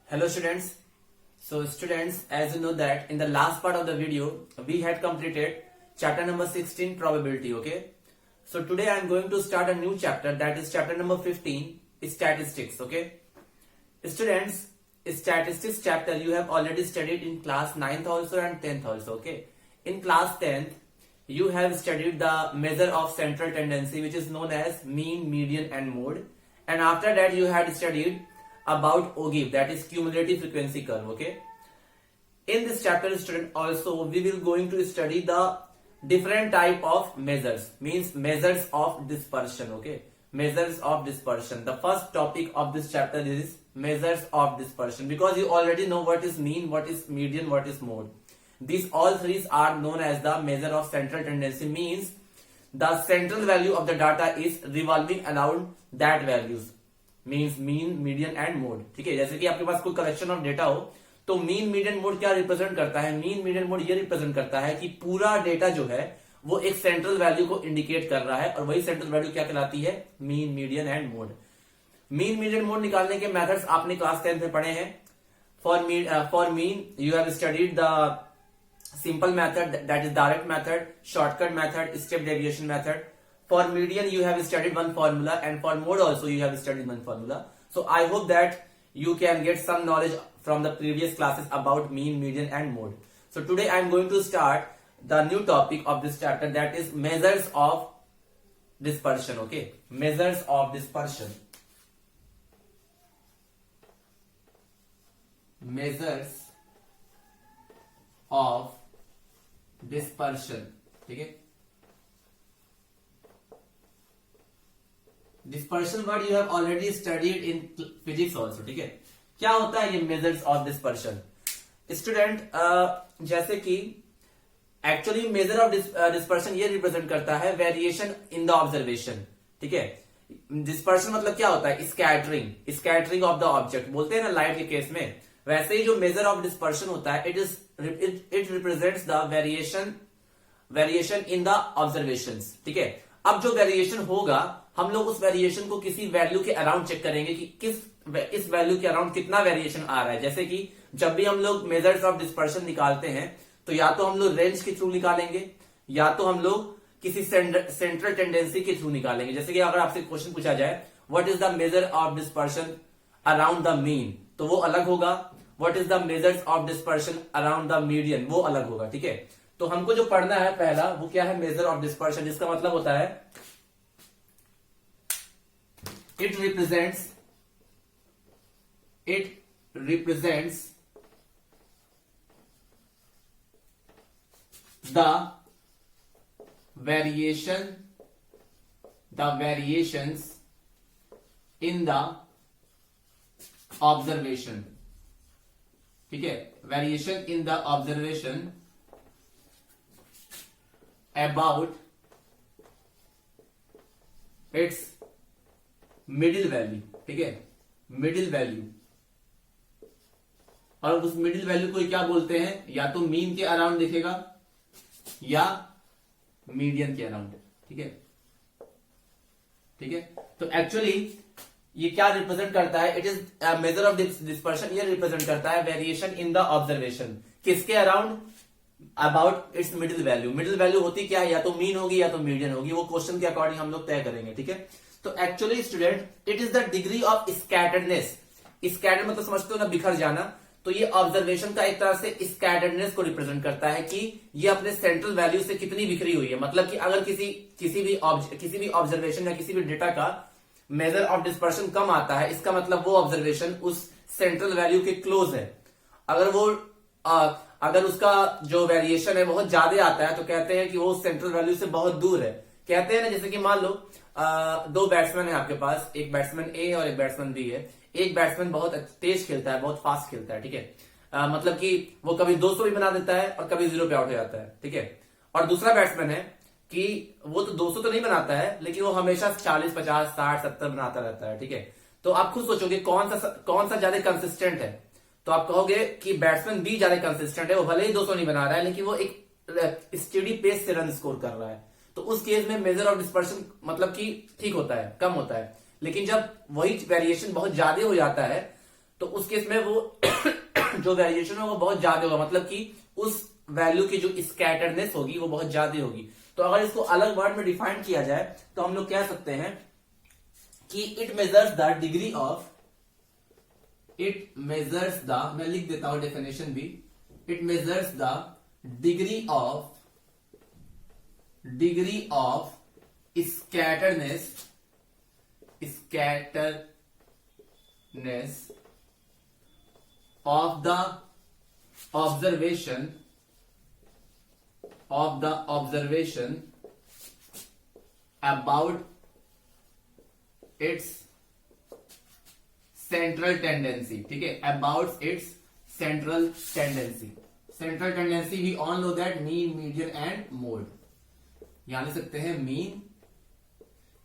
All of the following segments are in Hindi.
Hello students. So students, as you know that in the last part of the video, we had completed chapter number 16 probability, okay? So today I am going to start a new chapter, that is chapter number 15, statistics, okay? Students, statistics chapter you have already studied in class 9th also and 10th also, okay? In class 10th, you have studied the measure of central tendency, which is known as mean, median and mode. And after that you had studied about OGIF, that is cumulative frequency curve, okay? In this chapter student also we will going to study the different type of measures, means measures of dispersion, okay? Measures of dispersion. The first topic of this chapter is measures of dispersion, because you already know what is mean, what is median, what is mode. These all three are known as the measure of central tendency, means the central value of the data is revolving around that values, means mean, median and mode. ठीक है, जैसे कि आपके पास कोई कलेक्शन ऑफ डेटा हो तो मीन, मीडियन, मोड क्या रिप्रेजेंट करता है? मीन, मीडियन, मोड ये रिप्रेजेंट करता है कि पूरा डेटा जो है वो एक सेंट्रल वैल्यू को इंडिकेट कर रहा है, और वही सेंट्रल वैल्यू क्या कहलाती है? Mean, median and mode. Mean, median, mode निकालने के मेथड्स आपने क्लास 10 में पढ़े हैं. For mean you have studied the simple method, that is direct method, shortcut method, step deviation method. For median you have studied one formula, and for mode also you have studied one formula. So I hope that you can get some knowledge from the previous classes about mean, median and mode. So today I am going to start the new topic of this chapter, that is measures of dispersion, okay? Measures of dispersion. Measures of dispersion. ठीक है, dispersion word you have already studied in physics also. ठीक है, क्या होता है ये मेजर्स ऑफ डिस्पर्शन? स्टूडेंट, जैसे कि एक्चुअली मेजर ऑफ डिस्पर्शन ये रिप्रेजेंट करता है वेरिएशन इन द ऑब्जर्वेशन. ठीक है, डिस्पर्शन मतलब क्या होता है? स्कैटरिंग ऑफ द ऑब्जेक्ट बोलते हैं ना लाइट के केस में. वैसे ही जो मेजर ऑफ डिस्पर्शन होता है, it represents the variation in the observations. ठीक है, अब जो वेरिएशन होगा हम लोग उस वेरिएशन को किसी वैल्यू के अराउंड चेक करेंगे कि इस वैल्यू के अराउंड कितना वेरिएशन आ रहा है. जैसे कि जब भी हम लोग मेजर्स ऑफ डिस्पर्शन निकालते हैं तो या तो हम लोग रेंज के थ्रू निकालेंगे, या तो हम लोग किसी सेंट्रल टेंडेंसी के थ्रू निकालेंगे. जैसे कि अगर आपसे क्वेश्चन पूछा जाए what is the measure of dispersion around the mean, तो वो अलग होगा. What is the measures of dispersion around the median, वो अलग होगा. ठीक है, तो हमको जो पढ़ना है पहला वो क्या है? मेजर ऑफ डिस्पर्शन, जिसका मतलब होता है it represents the variations in the observation. ठीक है, variation in the observation about it's middle value. ठीक है, मिडिल वैल्यू, और उस मिडिल वैल्यू को क्या बोलते हैं? या तो मीन के अराउंड दिखेगा या मीडियन के अराउंड. ठीक है, ठीक है, तो एक्चुअली ये क्या रिप्रेजेंट करता है? It is major of dispersion. ये रिप्रेजेंट करता है वेरिएशन इन द ऑब्जर्वेशन. किसके around? About it's middle value. Middle value होती क्या है? या तो मीन होगी या तो मीडियन होगी. वो क्वेश्चन के अकॉर्डिंग हम लोग तय करेंगे. ठीक है, तो actually student it is the degree of scatteredness. Scattered मतलब समझते हो ना, बिखर जाना. तो ये ऑब्जर्वेशन का एक तरह से स्कैटर्डनेस को रिप्रेजेंट करता है कि ये अपने सेंट्रल वैल्यू से कितनी बिखरी हुई है. मतलब कि अगर किसी भी ऑब्जर्वेशन या किसी भी डेटा का मेजर ऑफ डिस्पर्शन कम आता है, इसका मतलब वो ऑब्जर्वेशन उस सेंट्रल वैल्यू के क्लोज है. अगर उसका जो वेरिएशन है बहुत ज्यादा आता है तो कहते हैं कि वो सेंट्रल वैल्यू से बहुत दूर है. कहते हैं ना, जैसे कि मान लो दो बैट्समैन है आपके पास, एक बैट्समैन ए और एक बैट्समैन बी है. एक बैट्समैन बहुत तेज खेलता है, बहुत फास्ट खेलता है. ठीक है, मतलब कि वो कभी 200 भी बना देता है और कभी 0 पे आउट हो जाता है. ठीक है, और दूसरा बैट्समैन है कि वो तो 200 तो नहीं बनाता है, लेकिन वो हमेशा 40, 50, 60, 70 बनाता रहता है. ठीक है, तो आप खुद सोचोगे कौन सा ज्यादा कंसिस्टेंट है, तो आप कहोगे कि बैट्समैन बी ज्यादा कंसिस्टेंट है. वो भले ही 200 नहीं बना रहा है, लेकिन वो एक स्टेडी पेस से रन स्कोर कर रहा है. तो उस केस में मेजर ऑफ डिस्पर्शन मतलब कि ठीक होता है, कम होता है. लेकिन जब वही वेरिएशन बहुत ज्यादा हो जाता है तो उस केस में वो जो वेरिएशन होगा वो बहुत ज्यादा होगा, मतलब कि उस वैल्यू की जो स्कैटर्डनेस होगी वो बहुत ज्यादा होगी। तो अगर इसको अलग वर्ड में डिफाइन किया जाए तो हम लोग कह सकते हैं कि it measures the degree of, it measures the, मैं लिख देता हूं डेफिनेशन भी, it measures the degree of scatteredness of the observation about its central tendency, ठीक है, about its central tendency we all know that mean, median and mode। यहां लिख सकते हैं मीन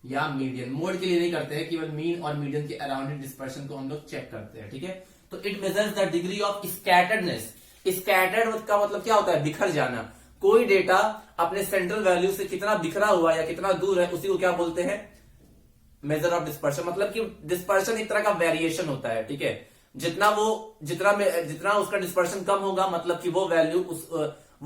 या मीडियन, मोड के लिए नहीं करते हैं, केवल मीन और मीडियन के अराउंड डिस्पर्शन को हम लोग चेक करते हैं, ठीक है। तो it measures the degree of scatteredness. Scattered का मतलब क्या होता है, बिखर जाना। कोई डेटा अपने सेंट्रल वैल्यू से कितना बिखरा हुआ या कितना दूर है उसी को क्या बोलते हैं, मेजर ऑफ डिस्पर्शन। मतलब कि डिस्पर्शन एक तरह का वेरिएशन होता है, ठीक है। जितना उसका डिस्पर्शन कम होगा मतलब कि वो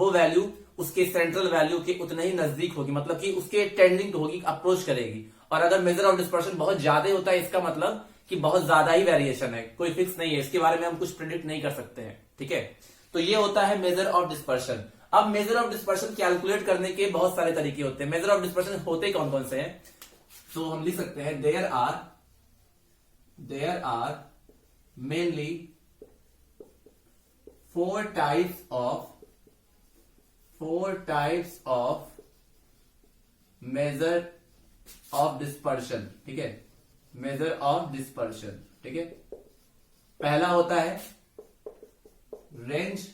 वैल्यू उसके सेंट्रल वैल्यू के उतने ही नजदीक होगी, मतलब कि उसके टेंडिंग होगी, अप्रोच करेगी। और अगर मेजर ऑफ डिस्पर्शन बहुत ज्यादा होता है इसका मतलब कि बहुत ज्यादा ही वेरिएशन है, कोई फिक्स नहीं है, इसके बारे में हम कुछ प्रिडिक्ट नहीं कर सकते हैं, ठीक है। तो ये होता है मेजर ऑफ डिस्पर्शन। अब मेजर ऑफ डिस्पर्शन कैलकुलेट करने के बहुत सारे तरीके होते हैं। मेजर ऑफ डिस्पर्शन होते कौन कौन से हैं, तो हम लिख सकते हैं there are mainly 4 types of measure of dispersion, ठीक है, measure of dispersion, ठीक है। पहला होता है रेंज,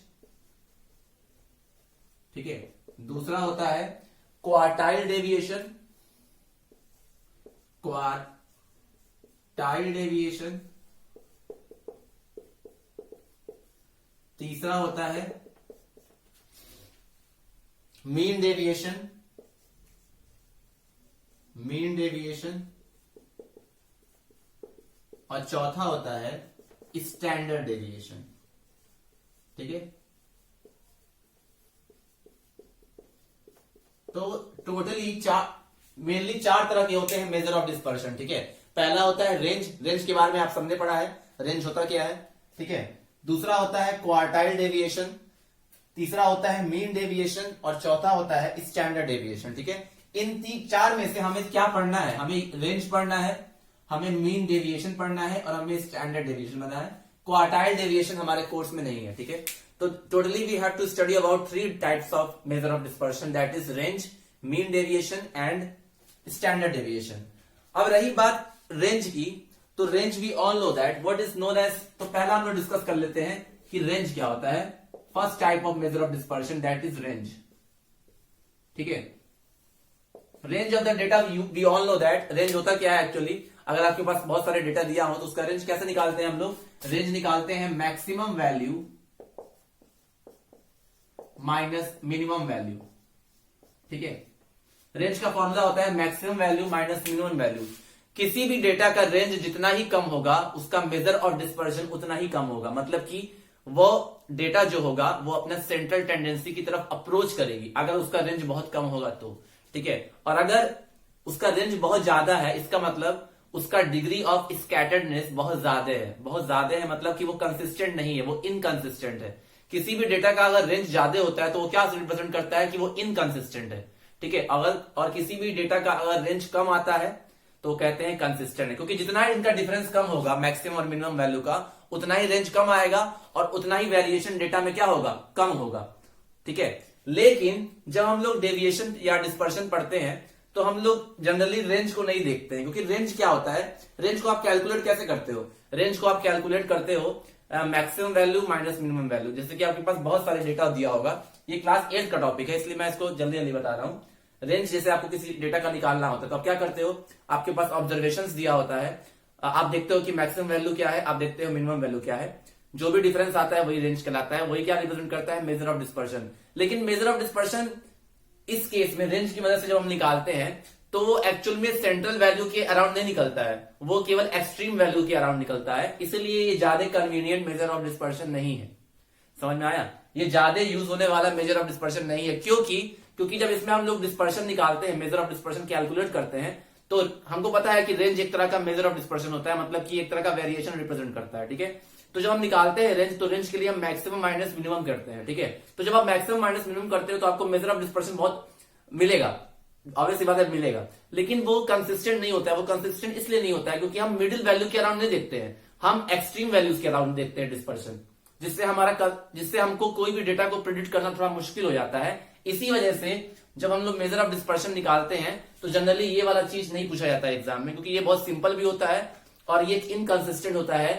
ठीक है। दूसरा होता है क्वार्टाइल डेविएशन, तीसरा होता है मीन डेविएशन, और चौथा होता है स्टैंडर्ड डेविएशन, ठीक है। तो टोटली मेनली 4 तरह के होते हैं मेजर ऑफ डिस्पर्शन, ठीक है। पहला होता है रेंज के बारे में आप सबने पढ़ा है, रेंज होता क्या है, ठीक है। दूसरा होता है क्वार्टाइल डेविएशन, तीसरा होता है मीन डेविएशन, और चौथा होता है स्टैंडर्ड डेविएशन, ठीक है। इन 4 में से हमें क्या पढ़ना है, हमें रेंज पढ़ना है, हमें मीन डेविएशन पढ़ना है, और हमें स्टैंडर्ड डेविएशन पढ़ना है। क्वार्टाइल डेविएशन हमारे कोर्स में नहीं है, ठीक है। तो totally we have to study about 3 types of measure of dispersion, that is range, mean deviation and standard deviation. अब रही बात रेंज की, तो range we all know that what is known as, तो पहला हम लोग डिस्कस कर लेते हैं कि रेंज क्या होता है। First type of measure of dispersion that is range, ठीक है। Range of the data we all know that, range होता क्या है एक्चुअली, अगर आपके पास बहुत सारे डेटा दिया हो तो उसका रेंज कैसे निकालते हैं हम लोग, रेंज निकालते हैं maximum value minus minimum value, ठीक है। रेंज का फॉर्मूला होता है maximum value minus minimum value. किसी भी डेटा का रेंज जितना ही कम होगा उसका मेजर ऑफ डिस्पर्शन उतना ही कम होगा, मतलब कि वो डेटा जो होगा वो अपना सेंट्रल टेंडेंसी की तरफ अप्रोच करेगी अगर उसका रेंज बहुत कम होगा तो, ठीक है। और अगर उसका रेंज बहुत ज्यादा है इसका मतलब उसका डिग्री ऑफ स्कैटर्डनेस बहुत ज्यादा है, मतलब कि वो कंसिस्टेंट नहीं है, वो इनकंसिस्टेंट है। किसी भी डेटा का अगर रेंज ज्यादा होता है तो वो क्या रिप्रेजेंट करता है कि वो इनकंसिस्टेंट है, ठीक है। अगर और किसी भी डेटा का अगर रेंज कम आता है तो कहते हैं कंसिस्टेंट है, क्योंकि जितना ही इनका डिफरेंस कम होगा मैक्सिमम और मिनिमम वैल्यू का उतना ही रेंज कम आएगा और उतना ही वेरिएशन डेटा में क्या होगा, कम होगा, ठीक है। लेकिन जब हम लोग डेविएशन या डिस्पर्शन पढ़ते हैं तो हम लोग जनरली रेंज को नहीं देखते हैं, क्योंकि रेंज क्या होता है, रेंज को आप कैलकुलेट कैसे करते हो, रेंज को आप कैलकुलेट करते हो maximum value minus minimum value. जैसे कि आपके पास बहुत सारे डेटा दिया होगा, ये क्लास 8 का टॉपिक है इसलिए मैं इसको जल्दी जल्दी बता रहा हूँ। रेंज जैसे आपको किसी डेटा का निकालना होता है तो आप क्या करते हो, आपके पास ऑब्जर्वेशंस दिया होता है, आप देखते हो कि मैक्सिमम वैल्यू क्या है, आप देखते हो मिनिमम वैल्यू क्या है, जो भी डिफरेंस आता है वही रेंज कहलाता है, वही क्या रिप्रेजेंट करता है, मेजर ऑफ डिस्पर्शन। लेकिन मेजर ऑफ डिस्पर्शन इस केस में रेंज की मदद से जब हम निकालते हैं तो वो एक्चुअल में सेंट्रल वैल्यू के अराउंड नहीं निकलता है, वो केवल एक्सट्रीम वैल्यू के अराउंड निकलता है, इसलिए ये ज्यादा कन्वीनियंट मेजर ऑफ डिस्पर्शन नहीं है। समझ में आया? ये ज्यादा यूज होने वाला मेजर ऑफ डिस्पर्शन नहीं है, क्योंकि जब इसमें हम लोग डिस्पर्शन निकालते हैं, मेजर ऑफ डिस्पर्शन कैलकुलेट करते हैं, तो हमको पता है कि रेंज एक तरह का मेजर ऑफ डिस्पर्शन होता है, मतलब कि एक तरह का वेरिएशन रिप्रेजेंट करता है। ठीक है, तो जब हम निकालते हैं रेंज, तो रेंज के लिए हम मैक्सिमम माइनस मिनिमम करते हैं। ठीक है, तो जब आप मैक्सिमम माइनस मिनिमम करते हो तो आपको मेजर ऑफ डिस्पर्शन बहुत मिलेगा, ऑब्वियसली बात है मिलेगा, लेकिन वो कंसिस्टेंट नहीं होता है। वो कंसिस्टेंट इसलिए नहीं होता है क्योंकि हम मिडिल वैल्यू के अराउंड नहीं देखते हैं, हम एक्सट्रीम वैल्यूज के अराउंड देखते हैं डिस्पर्शन, जिससे हमको कोई भी डेटा को प्रिडिक्ट करना थोड़ा मुश्किल हो जाता है। इसी वजह से जब हम लोग मेजर ऑफ डिस्पर्शन निकालते हैं तो जनरली ये वाला चीज नहीं पूछा जाता है एग्जाम में, क्योंकि ये बहुत सिंपल भी होता है और ये इनकंसिस्टेंट होता है।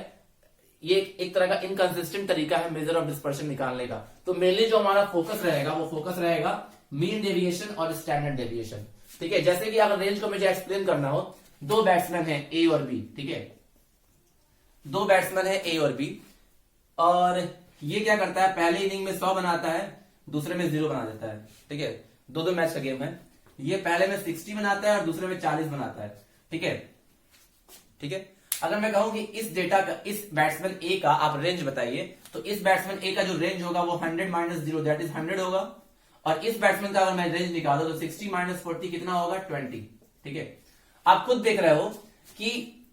ये एक तरह का इनकंसिस्टेंट तरीका है मेजर ऑफ डिस्पर्शन निकालने का। तो मेनली जो हमारा फोकस रहेगा वो फोकस रहेगा मीन डेविएशन और स्टैंडर्ड डेविएशन। ठीक है, जैसे कि अगर रेंज को मुझे एक्सप्लेन करना हो, दो बैट्समैन है ए और बी। ठीक है, दो बैट्समैन है ए और बी, और ये क्या करता है, पहले इनिंग में 100 बनाता है, दूसरे में 0 बना देता है। ठीक है, दो मैच का गेम है, ये पहले में 60 बनाता है और दूसरे में 40 बनाता है। ठीक है, ठीक है, अगर मैं कहूं कि इस डेटा का, इस बैट्समैन ए का आप रेंज बताइए, तो इस बैट्समैन ए का जो रेंज होगा वो 100 माइनस 0 दैट इज 100 होगा, और इस बैट्समैन का अगर मैं रेंज निकालूं तो 60 माइनस 40 कितना होगा, 20। ठीक है, आप खुद देख रहे हो कि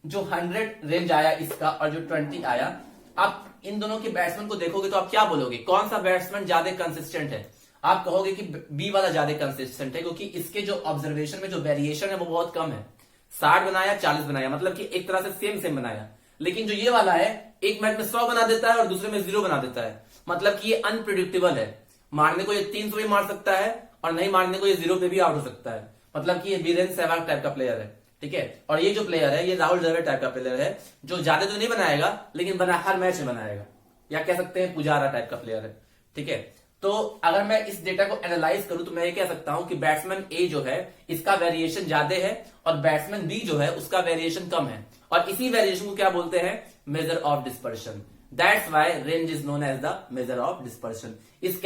जो 100 रेंज आया इसका और जो 20 आया, आप इन दोनों के बैट्समैन को देखोगे तो आप क्या बोलोगे, कौन सा बैट्समैन ज्यादा कंसिस्टेंट है? आप कहोगे कि बी वाला ज्यादा कंसिस्टेंट है, क्योंकि इसके जो ऑब्जर्वेशन में जो वेरिएशन है वो बहुत कम है। 60 बनाया, 40 बनाया, मतलब कि एक तरह से सेम बनाया। लेकिन जो ये वाला है, एक मैच में 100 बना देता है और दूसरे में 0 बना देता है, मतलब कि ये अनप्रिडिक्टेबल है। मारने को ये 300 भी मार सकता है और नहीं मारने को ये 0 पे भी आउट हो सकता है, मतलब कि ये वीरेंद्र सहवाग टाइप का प्लेयर है। ठीक है, और ये जो प्लेयर है ये राहुल द्रविड़ टाइप का प्लेयर है, जो ज्यादा तो नहीं बनाएगा लेकिन हर मैच में बनाएगा, या कह सकते हैं पुजारा टाइप का प्लेयर है। ठीक है, तो अगर मैं इस डेटा को एनालाइज करूं तो मैं ये कह सकता हूं कि बैट्समैन ए जो है इसका वेरिएशन ज्यादा है और बैट्समैन बी जो है उसका वेरिएशन कम है, और इसी वेरिएशन को क्या बोलते हैं, measure of dispersion. That's why range is known as the measure of dispersion. इस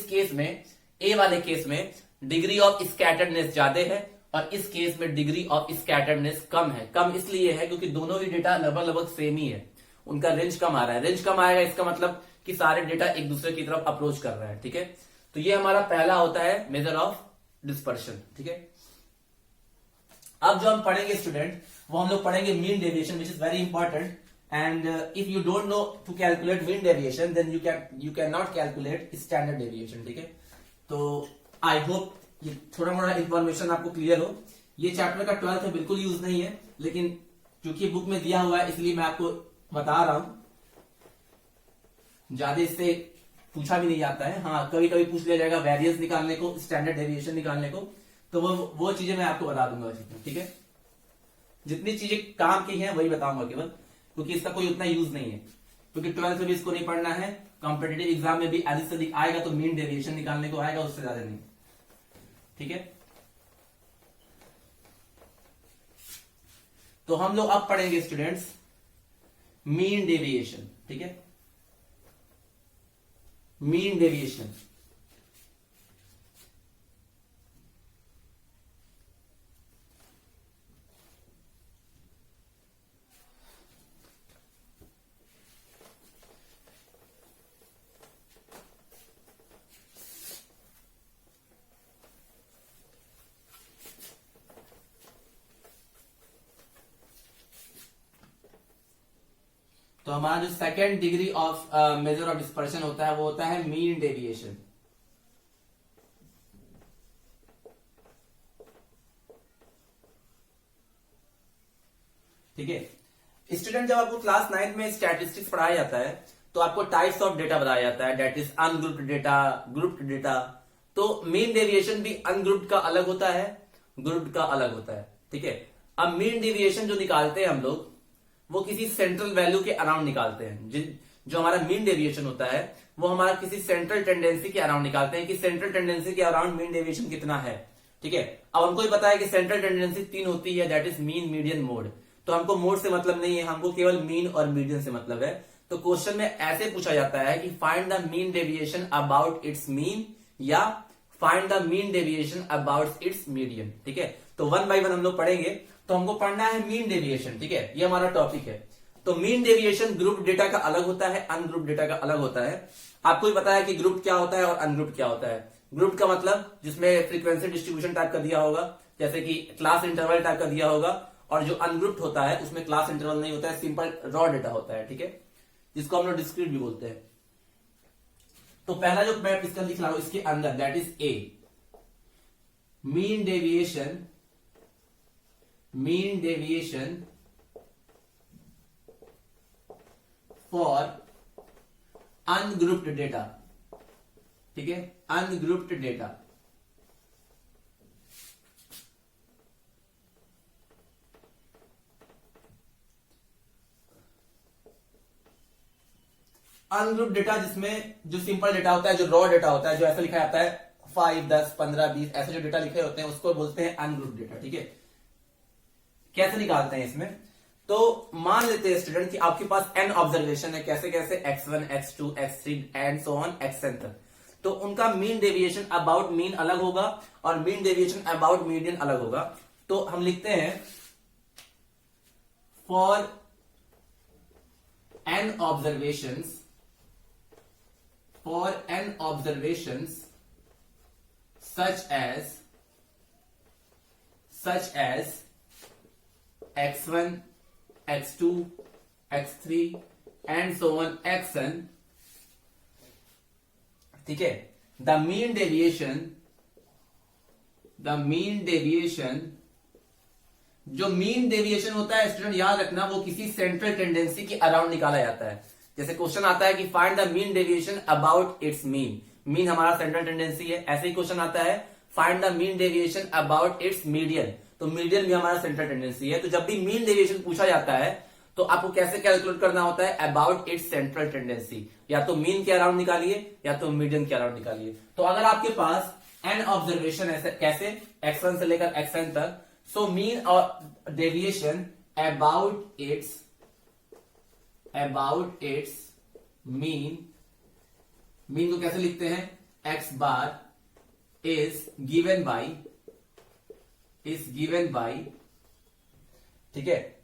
केस में, ए वाले केस में डिग्री ऑफ स्कैटर्डनेस ज्यादा है और इस केस में डिग्री ऑफ स्कैटर्डनेस कम है। कम इसलिए है क्योंकि दोनों ही डेटा लगभग सेम ही है, उनका रेंज कम आ रहा है। रेंज कम आएगा इसका मतलब कि सारे डेटा एक दूसरे की तरफ अप्रोच कर रहे हैं। ठीक है, तो ये हमारा पहला होता है मेजर ऑफ डिस्पर्शन। ठीक है, अब जो हम पढ़ेंगे स्टूडेंट, वो हम लोग पढ़ेंगे mean deviation, which is very important. And if you don't know to calculate mean deviation then you can not calculate standard deviation. ठीक है, तो आई होप ये थोड़ा मोड़ा इंफॉर्मेशन आपको क्लियर हो। ये चैप्टर का 12th में बिल्कुल यूज नहीं है, लेकिन क्योंकि बुक में दिया हुआ है इसलिए मैं आपको बता रहा हूं। ज्यादा इससे पूछा भी नहीं जाता है, हाँ कभी कभी पूछ लिया जाएगा वेरिएंस निकालने को, स्टैंडर्ड डेविएशन निकालने को, तो वो चीजें मैं आपको बता दूंगा। ठीक है, जितनी चीजें काम की हैं वही बताऊंगा केवल, क्योंकि इसका कोई उतना यूज नहीं है, क्योंकि 12th में भी इसको नहीं पढ़ना है। कॉम्पिटिटिव एग्जाम में भी अधिक से अधिक आएगा तो मीन डेविएशन निकालने को आएगा, उससे ज्यादा नहीं। ठीक है, तो हम लोग अब पढ़ेंगे स्टूडेंट्स मीन डेविएशन। ठीक है, मीन डेविएशन। तो हमारा जो second degree of measure of dispersion होता है वो होता है मीन डेविएशन। ठीक है, स्टूडेंट जब आपको क्लास 9 में स्टैटिस्टिक्स पढ़ाया जाता है तो आपको टाइप्स ऑफ डेटा बताया जाता है, that is ungrouped data, grouped data. तो मीन डेविएशन भी अनग्रुप्ड का अलग होता है, ग्रुप्ड का अलग होता है। ठीक है, अब मीन डेविएशन जो निकालते हैं हम लोग वो किसी सेंट्रल वैल्यू के अराउंड निकालते हैं। जो हमारा मीन डेविएशन होता है वो हमारा किसी सेंट्रल टेंडेंसी के अराउंड निकालते हैं कि सेंट्रल टेंडेंसी के अराउंड मीन डेविएशन कितना है। ठीक है, अब हमको ही पता है कि सेंट्रल टेंडेंसी 3 होती है, that is mean, median, mode. तो हमको मोड से मतलब नहीं है, हमको केवल मीन और मीडियन से मतलब है। तो क्वेश्चन में ऐसे पूछा जाता है कि find the mean deviation about its mean, या find the mean deviation about its median. ठीक है, तो 1 बाई 1 हम लोग पढ़ेंगे। तो हमको पढ़ना है मीन डेविएशन, ठीक है, ये हमारा टॉपिक है। तो मीन डेविएशन ग्रुप डेटा का अलग होता है, अनग्रुप डेटा का अलग होता है। आपको भी पता है कि ग्रुप क्या होता है और अनग्रुप क्या होता है। ग्रुप का मतलब जिसमें फ्रीक्वेंसी डिस्ट्रीब्यूशन टाइप का दिया होगा, जैसे कि क्लास इंटरवल टाइप का दिया होगा, और जो अनग्रुप्ड होता है उसमें क्लास इंटरवल नहीं होता है, सिंपल रॉ डेटा होता है, ठीक है, जिसको हम लोग डिस्क्रीट भी बोलते हैं। तो पहला जो मैं इसका लिख रहा हूं इसके अंदर, that is a, mean deviation for ungrouped data, ठीक है, अनग्रुप्ड डेटा। अनग्रुप्ड डेटा जिसमें जो सिंपल डेटा होता है, जो रॉ डेटा होता है, जो ऐसा लिखा जाता है 5, 10, 15, 20 ऐसे जो डेटा लिखे होते हैं उसको बोलते हैं अनग्रुप्ड डेटा, ठीक है। कैसे निकालते हैं इसमें? तो मान लेते हैं स्टूडेंट कि आपके पास n ऑब्जर्वेशन है, कैसे कैसे x1, x2, x3 and so on xn तक। तो उनका मीन डेविएशन अबाउट मीन अलग होगा और मीन डेविएशन अबाउट मीडियन अलग होगा। तो हम लिखते हैं for n observations such as x1, x2, x3 and so on xn, ठीक है, द मीन डेविएशन, जो मीन डेविएशन होता है स्टूडेंट याद रखना, वो किसी सेंट्रल टेंडेंसी के अराउंड निकाला जाता है। जैसे क्वेश्चन आता है कि find the mean deviation about its mean, mean हमारा सेंट्रल टेंडेंसी है। ऐसे ही क्वेश्चन आता है find the mean deviation about its median, तो मीडियन भी हमारा सेंट्रल टेंडेंसी है। तो जब भी मीन डेविएशन पूछा जाता है तो आपको कैसे कैलकुलेट करना होता है? अबाउट इट्स सेंट्रल टेंडेंसी, या तो मीन के अराउंड निकालिए या तो मीडियन के अराउंड निकालिए। तो अगर आपके पास n ऑब्जर्वेशन है, कैसे x1 से लेकर xn तक, सो मीन और डेविएशन अबाउट इट्स मीन को कैसे लिखते हैं? x bar is given by, ठीक है,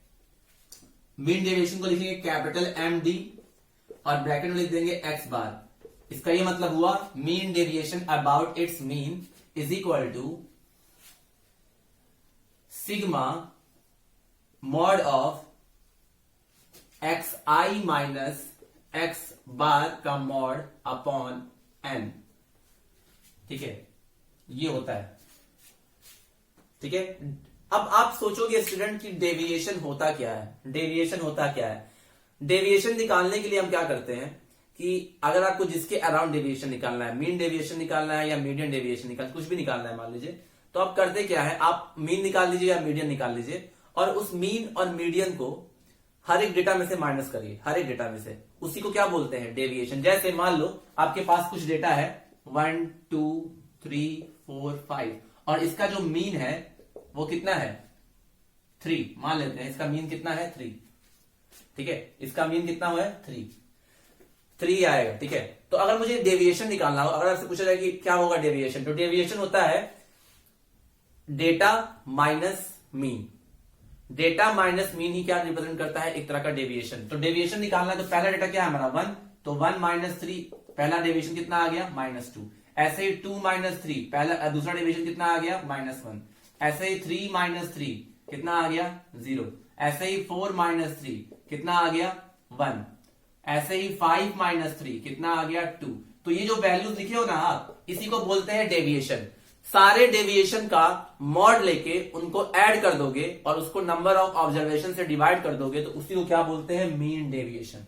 मीन डेविएशन को लिखेंगे कैपिटल MD और ब्रैकेट में लिख देंगे x बार। इसका ये मतलब हुआ mean deviation about its mean is equal to sigma mod of xi minus x bar का मॉड अपॉन n, ठीक है, ये होता है, ठीक है। अब आप सोचोगे स्टूडेंट कि डेविएशन होता क्या है? डेविएशन निकालने के लिए हम क्या करते हैं कि अगर आपको जिसके अराउंड डेविएशन निकालना है, मीन डेविएशन निकालना है या मीडियन डेविएशन निकालना, कुछ भी निकालना है मान लीजिए, तो आप करते क्या है, आप मीन निकाल लीजिए या मीडियन निकाल लीजिए और उस मीन और मीडियन को हर एक डेटा में से माइनस करिए, हर एक डेटा में से, उसी को क्या बोलते हैं? डेविएशन। जैसे मान लो आपके पास कुछ डेटा है 1, 2, 3, 4, 5 और इसका जो मीन है वो कितना है? 3 मान लेते हैं। इसका मीन कितना है? 3, ठीक है, इसका मीन कितना हुआ है? 3 आएगा, ठीक है। तो अगर मुझे डेविएशन निकालना हो, अगर आपसे पूछा जाए कि क्या होगा डेविएशन, तो डेविएशन होता है data minus mean. Data minus mean he क्या रिप्रेजेंट करता है? एक तरह का डेविएशन। तो डेविएशन निकालना है तो पहला डेटा क्या है हमारा? 1, तो 1 माइनस 3, पहला डेविएशन कितना आ गया? -2। ऐसे ही 2 माइनस 3, पहला दूसरा डेविएशन कितना आ गया? -1। ऐसे ही 3 माइनस 3 कितना आ गया? 0। ऐसे ही 4 माइनस 3 कितना आ गया? 1। ऐसे ही 5 माइनस 3 कितना आ गया? 2। तो ये जो वैल्यूज लिखे हो ना आप, इसी को बोलते हैं डेविएशन। सारे डेविएशन का मॉड लेके उनको ऐड कर दोगे और उसको नंबर ऑफ ऑब्जर्वेशन से डिवाइड कर दोगे तो उसी को क्या बोलते हैं? मीन डेविएशन,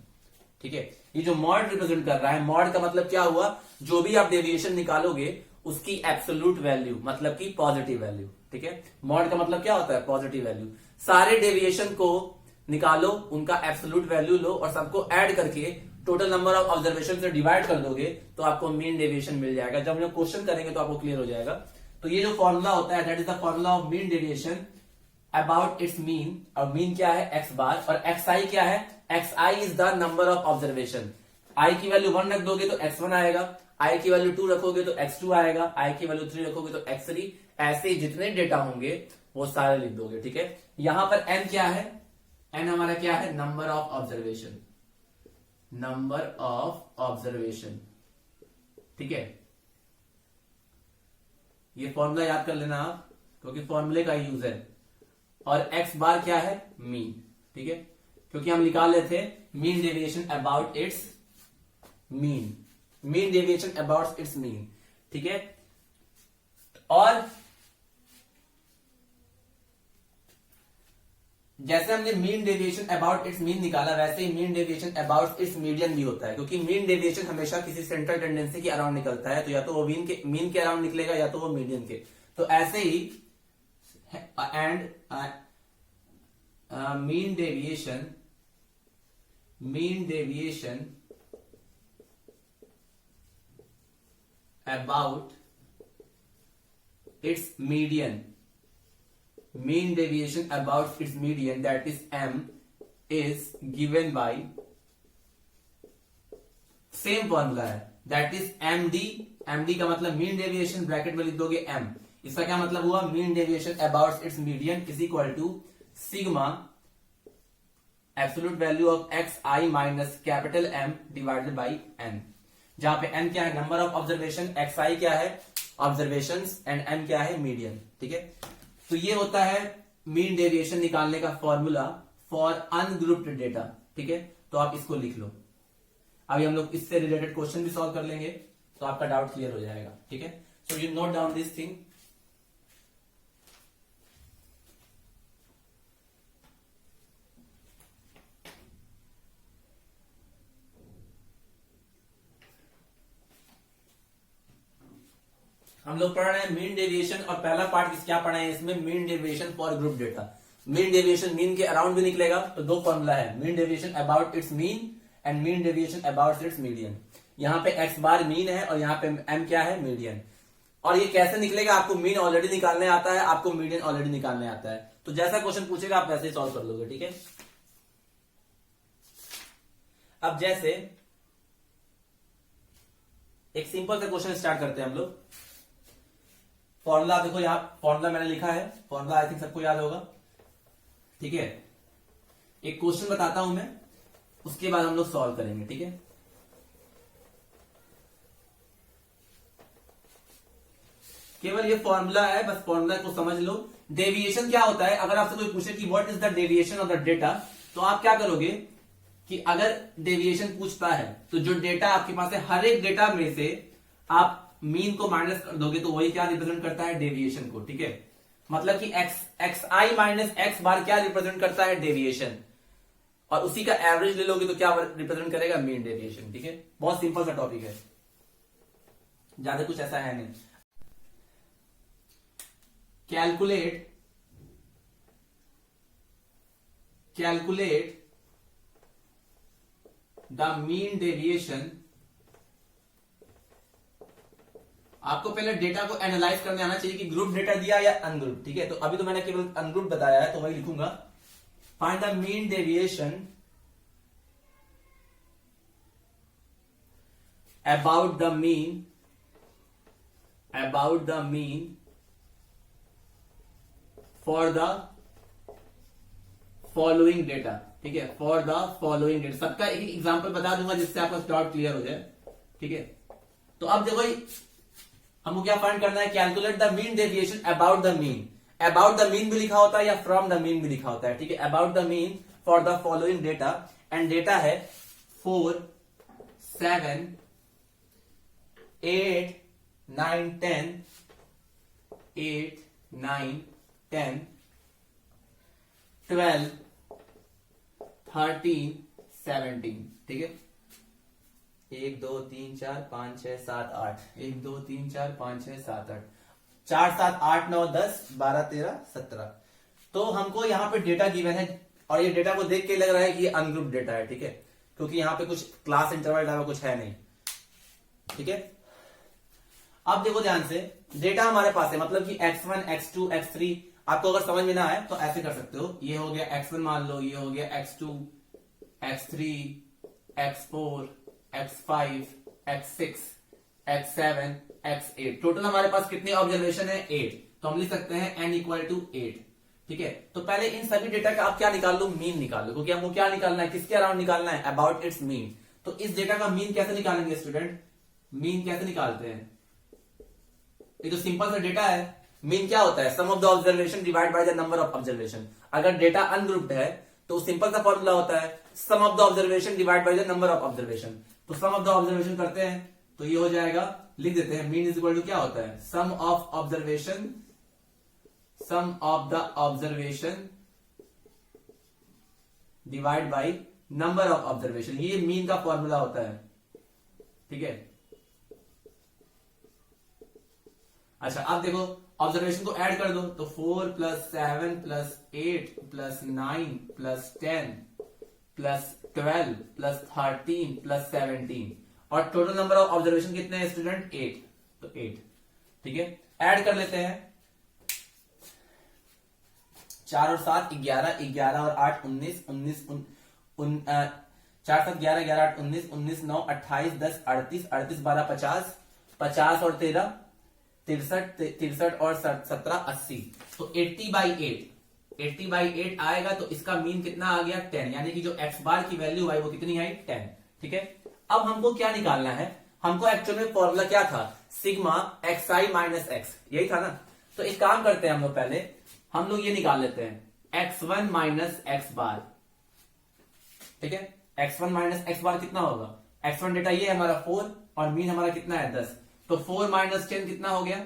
ठीक है। ये जो मॉड रिप्रेजेंट कर रहा है, मॉड का मतलब क्या हुआ? जो भी आप डेविएशन निकालोगे उसकी एब्सोल्यूट वैल्यू, मतलब की पॉजिटिव वैल्यू, ठीक है। मॉड का मतलब क्या होता है? Positive value. सारे डेविएशन को निकालो, उनका एब्सोल्यूट वैल्यू लो और सबको ऐड करके टोटल नंबर ऑफ ऑब्जर्वेशन से डिवाइड कर दोगे तो आपको मीन डेविएशन मिल जाएगा। जब हम लोग क्वेश्चन करेंगे तो आपको क्लियर हो जाएगा। तो ये जो फॉर्मूला होता है that is the formula of mean deviation about its mean, और मीन क्या है? x बार, और xi क्या है? xi is the number of observation. i की वैल्यू 1 रख दोगे तो x1 आएगा, i की वैल्यू 2 रखोगे तो x2 आएगा, i की वैल्यू 3 रखोगे तो x3। ऐसे जितने डेटा होंगे वो सारे लिख दोगे, ठीक है। यहां पर n क्या है, n हमारा क्या है, number of observation, number of observation, ठीक है। ये फॉर्मूला याद कर लेना आप, क्योंकि फॉर्मूले का यूज है। और x बार क्या है, मीन, ठीक है, क्योंकि हम निकाल लेते थे mean deviation about its mean, mean deviation about its mean, ठीक है। और जैसे हमने mean deviation about its mean निकाला, वैसे ही mean deviation about its median भी होता है, क्योंकि मीन डेविएशन हमेशा किसी सेंट्रल टेंडेंसी के अराउंड निकलता है, तो या तो वो मीन के अराउंड निकलेगा या तो वो मीडियन के। तो ऐसे ही and mean deviation about its median, mean deviation about its median, that is m, is given by same formula है, that is md, md का मतलब mean deviation, ब्रैकेट में लिख दोगे m, इसका क्या मतलब हुआ, mean deviation about its median is equal to sigma absolute value of xi minus capital M divided by n, जहां पे n क्या है, नंबर ऑफ ऑब्जर्वेशन, xi क्या है, ऑब्जर्वेशंस, एंड m क्या है, मीडियन, ठीक है। तो ये होता है मीन डेविएशन निकालने का फॉर्मूला फॉर अनग्रुप्ड डेटा, ठीक है। तो आप इसको लिख लो। अभी हम लोग इससे रिलेटेड क्वेश्चन भी सॉल्व कर लेंगे, तो आपका डाउट क्लियर हो जाएगा, ठीक है। So you note down this thing. हम लोग पढ़ रहे हैं मीन डेविएशन, और पहला पार्ट क्या पढ़ा है इसमें, mean deviation for group data. Mean deviation mean के अराउंड भी निकलेगा, तो दो फॉर्मूला है, mean deviation about its mean and mean deviation about its median. यहाँ पे x बार मीन है और यहाँ पे m क्या है, मीडियन। और ये कैसे निकलेगा, आपको मीन ऑलरेडी निकालने आता है, आपको मीडियन ऑलरेडी निकालने आता है, तो जैसा क्वेश्चन पूछेगा आप वैसे ही सॉल्व कर लोगे, ठीक है। अब जैसे एक सिंपल सा क्वेश्चन स्टार्ट करते हैं हम लोग। फॉर्मूला देखो, यहां फॉर्मूला मैंने लिखा है, फॉर्मूला आई थिंक सबको याद होगा, ठीक है। एक क्वेश्चन बताता हूं मैं, उसके बाद हम लोग सॉल्व करेंगे, ठीक है। केवल ये फॉर्मूला है, बस फॉर्मूला को समझ लो। डेविएशन क्या होता है, अगर आपसे कोई पूछे कि what is the deviation of the data, तो आप क्या करोगे कि अगर डेविएशन पूछता है तो जो डेटा आपके पास है, हर एक डेटा में से आप मीन को माइनस कर दोगे, तो वही क्या रिप्रेजेंट करता है, डेविएशन को, ठीक है। मतलब कि xi माइनस x बार क्या रिप्रेजेंट करता है, डेविएशन, और उसी का एवरेज ले लोगे तो क्या रिप्रेजेंट करेगा, मीन डेविएशन, ठीक है। बहुत सिंपल सा टॉपिक है, ज्यादा कुछ ऐसा है नहीं। कैलकुलेट द मीन डेविएशन, आपको पहले डेटा को एनालाइज करने आना चाहिए कि ग्रुप डेटा दिया या अनग्रुप, ठीक है। तो अभी तो मैंने केवल अनग्रुप बताया है, तो वही लिखूंगा, find the mean deviation about the mean for the following data, ठीक है, फॉर द फॉलोइंग डेटा। सबका एक एग्जांपल बता दूंगा जिससे आपका डाउट क्लियर हो जाए, ठीक है। तो अब देखो हमको क्या फाइंड करना है, calculate the mean deviation about the mean. About the mean भी लिखा होता है या फ्रॉम द मीन भी लिखा होता है, ठीक है। About the mean for the following data, and data है 4, 7, 8, 9, 10, 8, 9, 10, 12, 13, 17, ठीक है। 1 2 3 4 5 6 7 8, 1 2 3 4 5 6 7 8, 4 7 8 9 10 12 13 17। तो हमको यहाँ पे डेटा गिवन है, और ये डेटा को देख के लग रहा है कि ये अनग्रुप डेटा है, ठीक है, क्योंकि यहाँ पे कुछ क्लास इंटरवल डाला कुछ है नहीं, ठीक है। अब देखो ध्यान से, डेटा हमारे पास है, मतलब कि x1 x2 x3, आपको अगर समझ में ना आए तो ऐसे कर सकते हो, ये हो गया x1 मान लो, ये हो गया x2 x3 x4 x5 x6 x7 x8, total हमारे पास कितने ऑब्जर्वेशन है, 8। तो हम लिख सकते हैं n इक्वल टू 8। ठीक है, तो पहले इन सभी डेटा का आप क्या निकाल लो, मीन निकाल लो, क्योंकि हमको क्या निकालना है, किसके अराउंड निकालना है, अबाउट इट्स मीन। तो इस डेटा का मीन कैसे निकालेंगे स्टूडेंट, मीन कैसे निकालते हैं, ये तो सिंपल सा डेटा है। मीन क्या होता है, sum of the observation divide by the number of observation. अगर डेटा अनग्रुप्ड है तो सिंपल सा फॉर्मूला होता है sum of the observation divide by the number of observation. तो सम ऑफ द ऑब्जर्वेशन करते हैं तो ये हो जाएगा, लिख देते हैं मीन इज इक्वल टू क्या होता है, sum of observation, sum of the observation divide by number of observation. ये मीन का फॉर्मूला होता है। ठीक है, अच्छा अब देखो ऑब्जर्वेशन को ऐड कर दो, तो 4 + 7 + 8 + 9 + 10 + 12 + 13 + 17 और टोटल नंबर ऑफ ऑब्जर्वेशन कितने हैं स्टूडेंट, 8। तो 8। ठीक है, ऐड कर लेते हैं, 4 और 7 11, 11 और 8 19, 19 4 7 11, 11 8 19, 19 9 28 10 38, 38 12 50, 50 और 13 63, 63 और 17 80। तो 80/8, 80/8 आएगा। तो इसका मीन कितना आ गया, 10, यानी कि जो x बार की वैल्यू आई वो कितनी आई, 10। ठीक है, अब हमको क्या निकालना है, हमको एक्चुअल में फॉर्मूला क्या था, सिग्मा xi - x, यही था ना। तो एक काम करते हैं हम लोग, पहले हम लोग ये निकाल लेते हैं x1 - x बार। ठीक है, x1 - x बार कितना होगा, x1 डेटा ये है हमारा 4 और मीन हमारा कितना है 10। तो 4 - 10 कितना हो गया,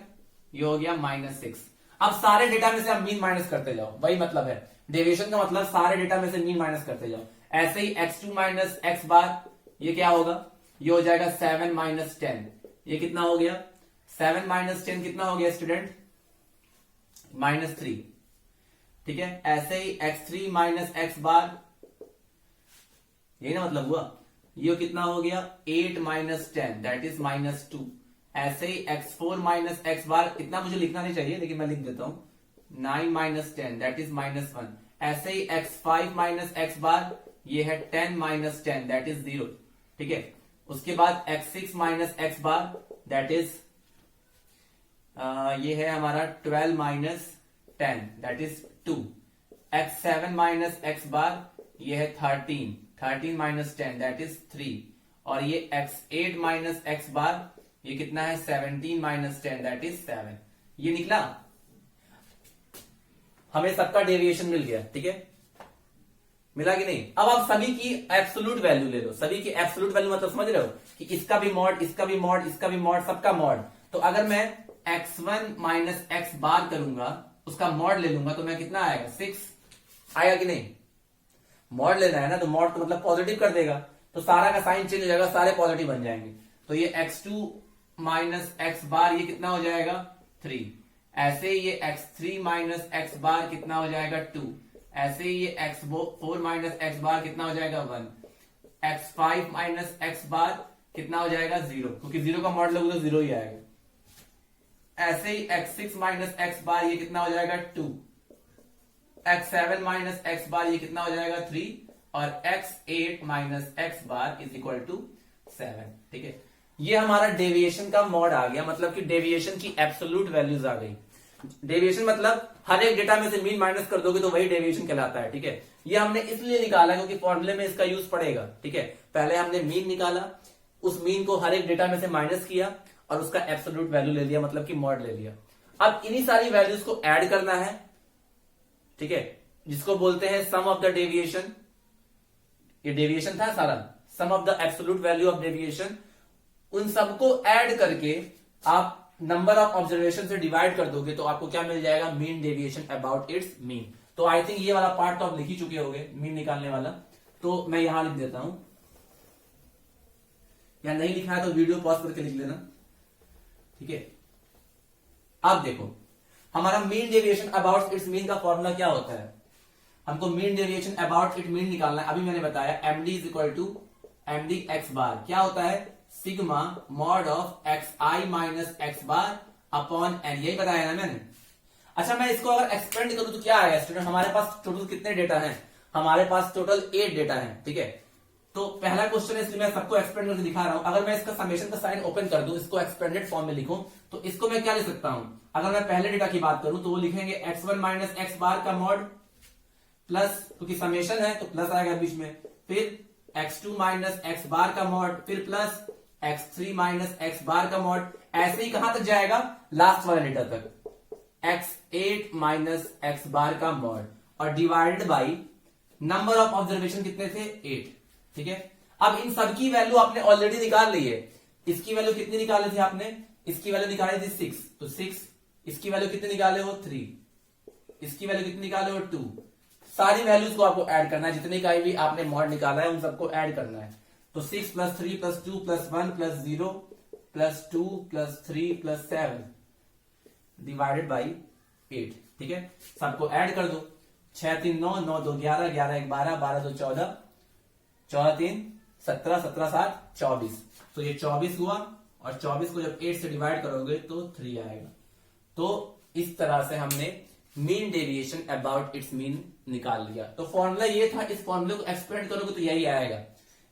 ये हो गया -6। अब सारे डेटा में से आप मीन माइनस करते जाओ, वही मतलब है डेविएशन का, मतलब सारे डेटा में से मीन माइनस करते जाओ। ऐसे ही x2 - x बार, ये क्या होगा, ये हो जाएगा 7 - 10, ये कितना हो गया, 7 - 10 कितना हो गया स्टूडेंट, -3। ठीक है, ऐसे ही x3 - x बार, यही ना मतलब हुआ, ये कितना हो गया 8 - 10 दैट इज -2। ऐसे ही x4 - x बार, इतना मुझे लिखना नहीं चाहिए लेकिन मैं लिख देता हूं, 9 - 10 दैट इज -1। ऐसे ही x5 - x बार, ये है 10 - 10 दैट इज 0। ठीक है, उसके बाद x6 - x bar that is ये है हमारा 12 - 10 दैट इज 2। x7 - x बार, ये है 13 - 10 दैट इज 3। और ये x8 - x बार, ये कितना है 17 - 10 दैट इज 7। ये निकला, हमें सबका डेविएशन मिल गया। ठीक है, मिला कि नहीं। अब आप सभी की एब्सोल्यूट वैल्यू ले लो, सभी की एब्सोल्यूट वैल्यू मतलब समझ रहे हो कि इसका भी मॉड, इसका भी मॉड, इसका भी मॉड, सबका मॉड। तो अगर मैं x1 - x बार करूंगा, उसका मॉड ले लूंगा, तो मैं कितना आएगा 6 आएगा कि नहीं, मॉड लेना है ना, तो मॉड तो मतलब पॉजिटिव कर देगा, तो सारा का साइन चेंज हो जाएगा, सारे पॉजिटिव बन जाएंगे। तो ये x2 - x बार, ये कितना हो जाएगा 3। ऐसे ही ये x3 - x बार कितना हो जाएगा 2। ऐसे ही ये x4 - x बार कितना हो जाएगा 1। x5 - x बार कितना हो जाएगा 0, क्योंकि 0 का मॉड लोगे तो 0 ही आएगा। ऐसे ही x6 - x बार, ये कितना हो जाएगा 2। x7 - x बार, ये कितना हो जाएगा 3 और x8 - x bar is equal to 7। ठीक है, ये हमारा डेविएशन का मॉड आ गया, मतलब कि डेविएशन की एब्सोल्यूट वैल्यूज आ गई। डेविएशन मतलब हर एक डेटा में से मीन माइनस कर दोगे तो वही डेविएशन कहलाता है। ठीक है, ये हमने इसलिए निकाला क्योंकि फॉर्मूले में इसका यूज पड़ेगा। ठीक है, पहले हमने मीन निकाला, उस मीन को हर एक डेटा में से माइनस किया और उसका एब्सोल्यूट वैल्यू ले लिया, मतलब कि मॉड ले लिया। अब इन्हीं सारी वैल्यूज को ऐड करना है। ठीक है, जिसको बोलते हैं सम ऑफ द डेविएशन। ये डेविएशन था सारा, sum of the absolute value of deviation. उन सबको ऐड करके आप नंबर ऑफ ऑब्जर्वेशन से डिवाइड कर दोगे तो आपको क्या मिल जाएगा, mean deviation about its mean. तो आई थिंक ये वाला पार्ट तो आप लिख ही चुके होंगे, मीन निकालने वाला। तो मैं यहां लिख देता हूं, या नहीं लिखा है तो वीडियो पॉज करके लिख लेना। ठीक है, अब देखो हमारा mean deviation about its mean का फॉर्मूला क्या होता है, हमको mean deviation about it mean निकालना है। अभी मैंने बताया md is equal to md x bar, क्या होता है sigma mod of xi minus x bar upon n, यही बताया ना मैंने। अच्छा, मैं इसको अगर एक्सपेंड करूं तो क्या आएगा स्टूडेंट, हमारे पास टोटल कितने डेटा हैं, हमारे पास टोटल 8 डेटा हैं। ठीक है, तो पहला क्वेश्चन है, इसलिए मैं सबको एक्सपेंड करके दिखा रहा हूं। अगर मैं इसका समेशन का साइन ओपन कर दूं, इसको एक्सपेंडेड फॉर्म में लिखूं, तो इसको मैं क्या लिख सकता हूं? अगर मैं पहले डेटा की बात करूं तो वो लिखेंगे x1 माइनस एक्स बार का मॉड प्लस, क्योंकि समेशन है तो प्लस आएगा बीच में, फिर x2 माइनस एक्स बार का मॉड, फिर प्लस x3 माइनस एक्स बार का मॉड, ऐसे ही कहां तक जाएगा? लास्ट वाले डेटा तक, x8 माइनस एक्स बार का मॉड, और divided by number of observation कितने थे? 8। ठीक है, अब इन सबकी वैल्यू आपने ऑलरेडी निकाल ली है। इसकी वैल्यू कितनी निकाली थी आपने? इसकी वैल्यू निकाली थी 6, तो 6। इसकी वैल्यू कितनी निकाले हो? 3। इसकी वैल्यू कितनी निकाले हो? 2। सारी वैल्यूज को आपको ऐड करना है, जितने का भी आपने मॉड निकाला है उन सबको ऐड करना है। तो 6 plus 3 plus 2 plus 1 plus 0 plus 2 plus 3 plus 7 divided by 8। ठीक है, सबको ऐड कर दो। 6 3 9, 9 2 11, 11 1 12, 12 2 14, 14 3 17, 17 7 24। तो ये 24 हुआ, और 24 को जब 8 से डिवाइड करोगे तो 3 आएगा। तो इस तरह से हमने mean deviation about its mean निकाल लिया। तो फॉर्मूला ये था, इस फॉर्मूले को एक्सपेंड करोगे तो यही आएगा।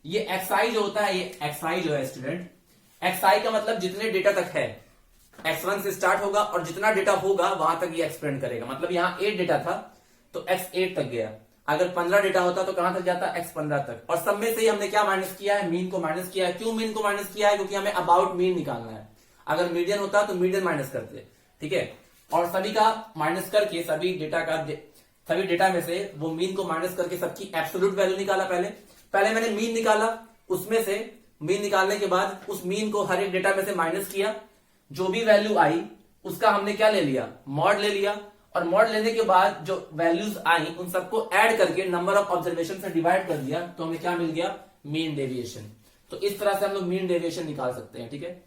ये एक्सआई जो होता है, ये एक्सआई जो है स्टूडेंट, एक्सआई का मतलब जितने डेटा तक है, x1 से स्टार्ट होगा और जितना डेटा होगा वहां तक ये एक्सपेंड करेगा। मतलब यहाँ 8 डेटा था तो x8 तक गया, अगर 15 डेटा होता तो कहां तक जाता? x15 तक। और सब में से ही हमने क्या माइनस किया है? मीन को माइनस किया है। क्यों मीन को माइनस किया है? क्योंकि हमें अबाउट मीन निकालना है। अगर मीडियन होता तो मीडियन माइनस करते। ठीक है, और सभी का माइनस करके, सभी डेटा में से वो मीन को माइनस करके सबकी एब्सोल्यूट वैल्यू निकाला। पहले मैंने मीन निकाला, उसमें से मीन निकालने के बाद उस मीन को हर एक डेटा में से माइनस किया, जो भी वैल्यू आई उसका हमने क्या ले लिया? मॉड ले लिया। और मॉड लेने के बाद जो वैल्यूज आई उन सबको ऐड करके नंबर ऑफ ऑब्जर्वेशन से डिवाइड कर दिया, तो हमें क्या मिल गया? Mean deviation. तो इस तरह से हम लोग मीन डेविएशन निकाल सकते हैं। ठीक है,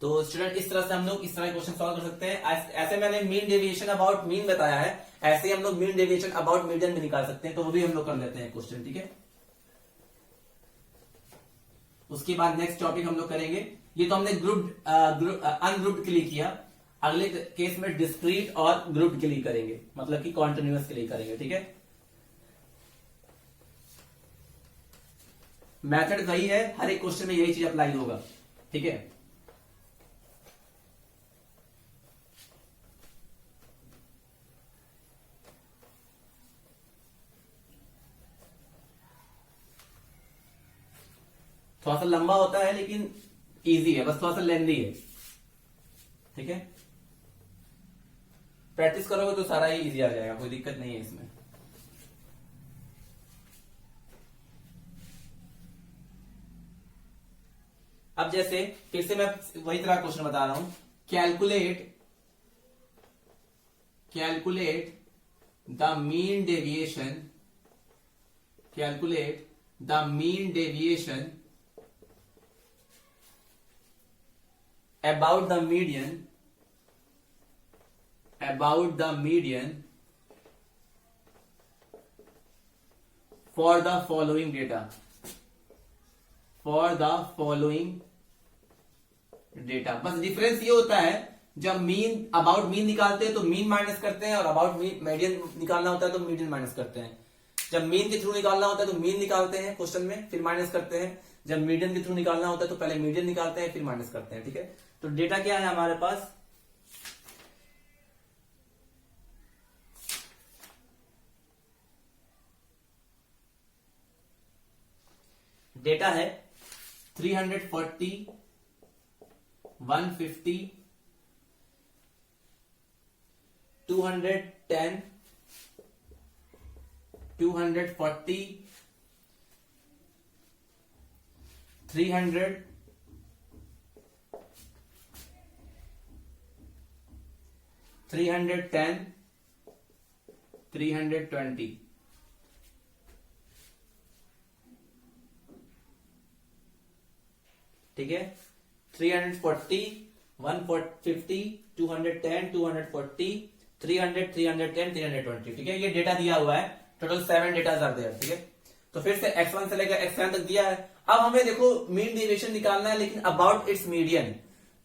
तो स्टूडेंट इस तरह से हम लोग इस तरह क्वेश्चन सॉल्व कर सकते हैं। ऐसे मैंने मीन डेविएशन अबाउट मीन बताया है, ऐसे ही हम लोग मीन डेविएशन अबाउट मीडियन भी निकाल सकते हैं। तो वो भी हम लोग कर लेते हैं क्वेश्चन। ठीक है, उसके बाद नेक्स्ट टॉपिक हम लोग करेंगे, ये तो हमने अनग्रुप्ड के लिए किया। अगले केस में डिस्क्रीट और ग्रुप्ड के लिए करेंगे, मतलब कि कॉन्टिन्यूअस के लिए करेंगे। ठीक है, मेथड वही है, हर एक क्वेश्चन में यही चीज अप्लाई होगा। ठीक है, थोड़ा सा लंबा होता है लेकिन इजी है, बस थोड़ा सा लेंदी है। ठीक है, प्रैक्टिस करोगे तो सारा ही इजी आ जाएगा, कोई दिक्कत नहीं है इसमें। अब जैसे फिर से मैं वही तरह क्वेश्चन बता रहा हूं, calculate the mean deviation about the median for the following data, बस डिफरेंस ये होता है, जब मीन अबाउट मीन निकालते हैं तो मीन माइनस करते हैं, और अबाउट मीडियन निकालना होता है तो मीडियन माइनस करते हैं। जब मीन के थ्रू निकालना होता है तो मीन निकालते हैं क्वेश्चन में, फिर माइनस करते हैं। जब मीडियन के थ्रू निकालना होता है तो पहले मीडियन निकालते हैं, फिर माइनस करते हैं। ठीक है, तो डेटा क्या है हमारे पास? डेटा है 340, 150, 210, 240, 300, 310, 320। ठीक है, 340, 150, 210, 240, 300, 310, 320। ठीक है, ये डेटा दिया हुआ है, टोटल 7 डेटाज आर देयर। ठीक है, तो फिर से x1 से लेकर x7 तक दिया है। अब हमें देखो मीन डेविएशन निकालना है, लेकिन अबाउट इट्स मीडियन।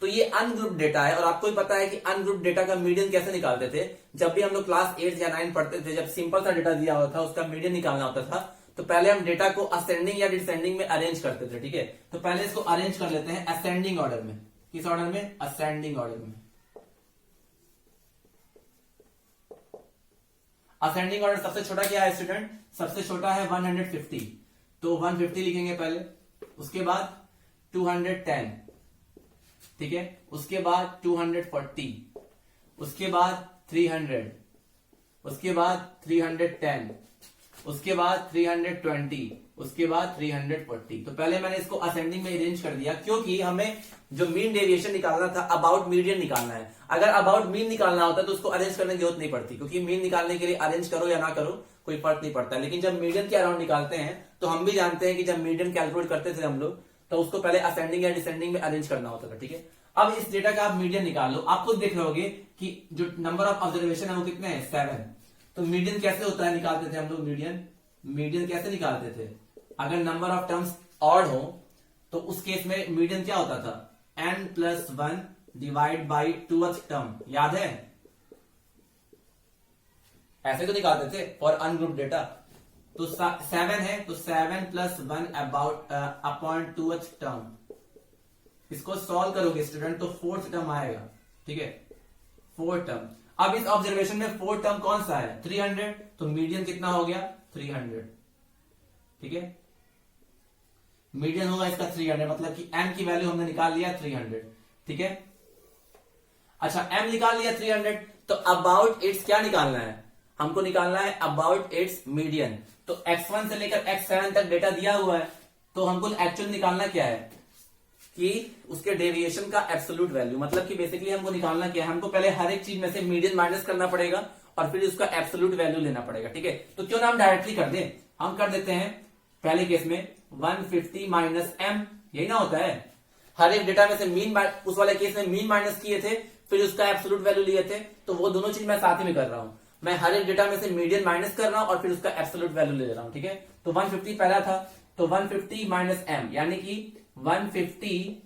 तो ये अनग्रुप डेटा है, और आपको ही पता है कि अनग्रुप डेटा का मीडियन कैसे निकालते थे। जब भी हम लोग क्लास 8 या 9 पढ़ते थे, जब सिंपल सा डेटा दिया होता था, उसका मीडियन निकालना होता था, तो पहले हम डेटा को असेंडिंग या डिसेंडिंग में अरेंज करते थे। ठीक है, तो पहले इसको अरेंज कर लेते हैं असेंडिंग ऑर्डर में। किस ऑर्डर में? असेंडिंग ऑर्डर में। असेंडिंग ऑर्डर सबसे छोटा क्या है स्टूडेंट? सबसे छोटा है 150, तो 150 लिखेंगे पहले, उसके बाद 210, ठीक है, उसके बाद 240, उसके बाद 300, उसके बाद 310, उसके बाद 320, उसके बाद 340। तो पहले मैंने इसको असेंडिंग में अरेंज कर दिया, क्योंकि हमें जो मीन डेविएशन निकालना था, अबाउट मीडियन निकालना है। अगर अबाउट मीन निकालना होता तो उसको अरेंज करने की जरूरत नहीं पड़ती, क्योंकि मीन निकालने के लिए अरेंज करो या ना करो कोई फर्क नहीं पड़ता। लेकिन जब मीडियन के अराउंड निकालते हैं, तो हम भी जानते हैं कि जब मीडियन कैलकुलेट करते थे हम लोग, तो उसको पहले असेंडिंग या डिसेंडिंग में अरेंज करना होता था। ठीक है, अब इस डेटा का आप मीडियन निकाल लो। आप खुद देख रहे कि जो नंबर ऑफ ऑब्जर्वेशन है वो कितने हैं? 7। तो मीडियन कैसे होता है, निकालते थे हम लोग मीडियन कैसे निकालते थे? अगर नंबर ऑफ टर्म्स ऑड हो तो उस केस में मीडियन क्या होता था? n+1 divide by 2th term, याद है? ऐसे तो निकालते थे फॉर अनग्रुप डेटा। तो 7 है, तो 7+1 अबाउट अपॉन 2th टर्म। इसको सॉल्व करोगे स्टूडेंट तो 4th टर्म आएगा। ठीक है, 4th टर्म। अब इस ऑब्जर्वेशन में 4th टर्म कौन सा है? 300, तो मीडियन कितना हो गया? 300। ठीक है, मीडियन होगा इसका 300, मतलब कि m की वैल्यू हमने निकाल लिया 300। ठीक है, अच्छा m निकाल लिया 300, तो अबाउट इट्स क्या निकालना है? हमको निकालना है अबाउट इट्स मीडियन। तो x1 से लेकर x7 तक डेटा दिया हुआ है, तो हमको एक्चुअल निकालना क्या है कि उसके डेविएशन का एब्सोल्यूट वैल्यू। मतलब कि बेसिकली हमको निकालना क्या है? हमको पहले हर एक चीज में से मीडियन माइनस करना पड़ेगा और फिर उसका एब्सोल्यूट वैल्यू लेना पड़ेगा। ठीक है, तो क्यों ना हम डायरेक्टली कर दें, हम कर देते हैं पहले केस में 150 माइनस m, यही ना होता है? हर एक डेटा में से मीन, उस वाले केस में मीन माइनस किए थे, फिर उसका एब्सोल्यूट वैल्यू लिए थे, तो वो दोनों चीज मैं साथ ही में कर रहा हूं। मैं हर एक डेटा में से मीडियन माइनस कर रहा हूं और फिर उसका एब्सोल्यूट वैल्यू ले रहा हूं। ठीक है, तो 150 पहला था, तो 150 माइनस m, यानी कि 150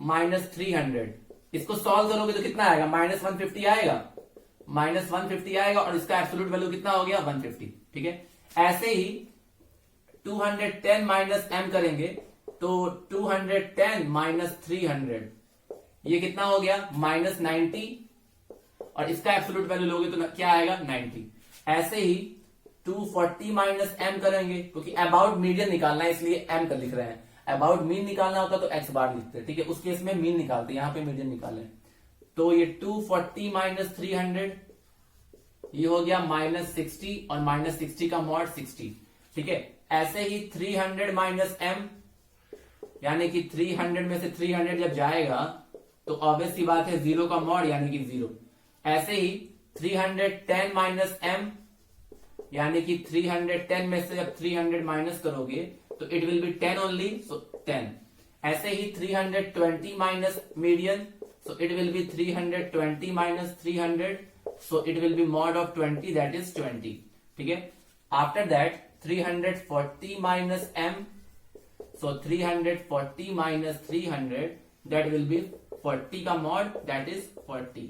माइनस 300। इसको सॉल्व करोगे तो कितना आएगा? -150 आएगा, -150 आएगा, और इसका एब्सोल्यूट वैल्यू कितना हो गया? 150। ठीक है, ऐसे ही 210 माइनस m करेंगे, तो 210 माइनस 300, ये कितना हो गया? -90, और इसका एब्सोल्यूट वैल्यू लोगे तो क्या आएगा? 90। ऐसे ही 240 माइनस m करेंगे, क्योंकि अबाउट मीडियन निकालना है इसलिए m कर लिख रहे हैं। अबाउट मीन निकालना होता तो x बार लिखते। ठीक है, उस केस में मीन निकालते, यहां पे मीडियन निकाले। तो ये 240 माइनस 300, ये हो गया -60, और -60 का मॉड 60। ठीक है, ऐसे ही 300 माइनस m, यानी कि 300 में से 300 जब जाएगा तो ऑब्वियस सी बात है 0 का मॉड, यानी कि 0। ऐसे ही 310 माइनस m, यानी कि 310 में से जब 300 माइनस करोगे तो इट विल बी 10 ओनली, सो 10। ऐसे ही 320 minus median, so it will be 320 minus 300, so it will be mod of 20, that is 20। ठीक है, after that 340 minus m, so 340 minus 300, that will be 40 का मॉड, that is 40।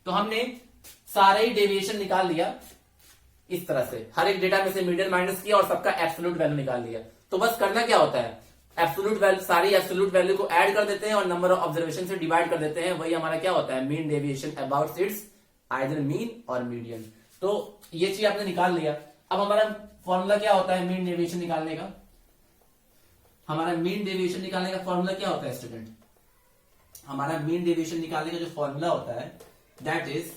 तो हमने सारे ही डेविएशन निकाल लिया इस तरह से, हर एक डेटा में से मीडियन माइनस किया और सबका एब्सोल्यूट वैल्यू निकाल लिया। तो बस करना क्या होता है, एब्सोल्यूट वैल्यू, सारी एब्सोल्यूट वैल्यू को ऐड कर देते हैं और नंबर ऑफ ऑब्जर्वेशन से डिवाइड कर देते हैं, वही हमारा क्या होता है, mean deviation about it's either mean और मीडियन। तो ये चीज आपने निकाल लिया। अब हमारा फॉर्मूला क्या होता है मीन डेविएशन निकालने का? हमारा मीन डेविएशन निकालने का फॉर्मूला क्या होता है स्टूडेंट? हमारा मीन डेविएशन निकालने का जो फॉर्मूला होता है दैट इज,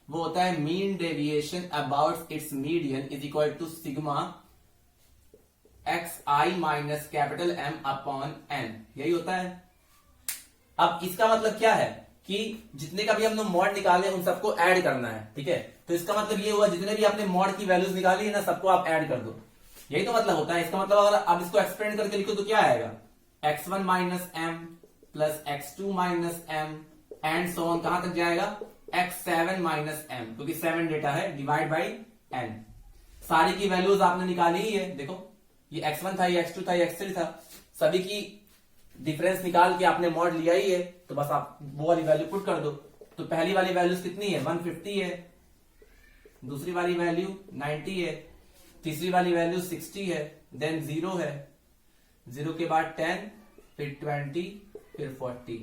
वो होता है mean deviation about its median is equal to sigma xi minus capital M upon n, यही होता है। अब इसका मतलब क्या है कि जितने का भी हम लोग मॉड निकाले उन सबको ऐड करना है, ठीक है। तो इसका मतलब ये हुआ जितने भी आपने मॉड की वैल्यूज निकाली है ना, सबको आप ऐड कर दो, यही तो मतलब होता है। इसका मतलब अगर आप इसको एक्सपेंड करके लिखो तो क्या आएगा, x1 minus M plus x2 minus M and so on, कहां तक जाएगा x7 माइनस एम, क्योंकि 7 डेटा है, डिवाइड बाई n। सारी की वैल्यूज आपने निकाली ही है, देखो ये x1 था, ये x2 था, ये x3 था, सभी की डिफरेंस निकाल के आपने मॉड लिया ही है, तो बस आप वो वाली वैल्यू पुट कर दो। तो पहली वाली वैल्यूज कितनी है 150 है, दूसरी वाली वैल्यू 90 है, तीसरी वाली वैल्यू 60 है, देन 0 है, 0 के बाद 10, फिर 20, फिर 40,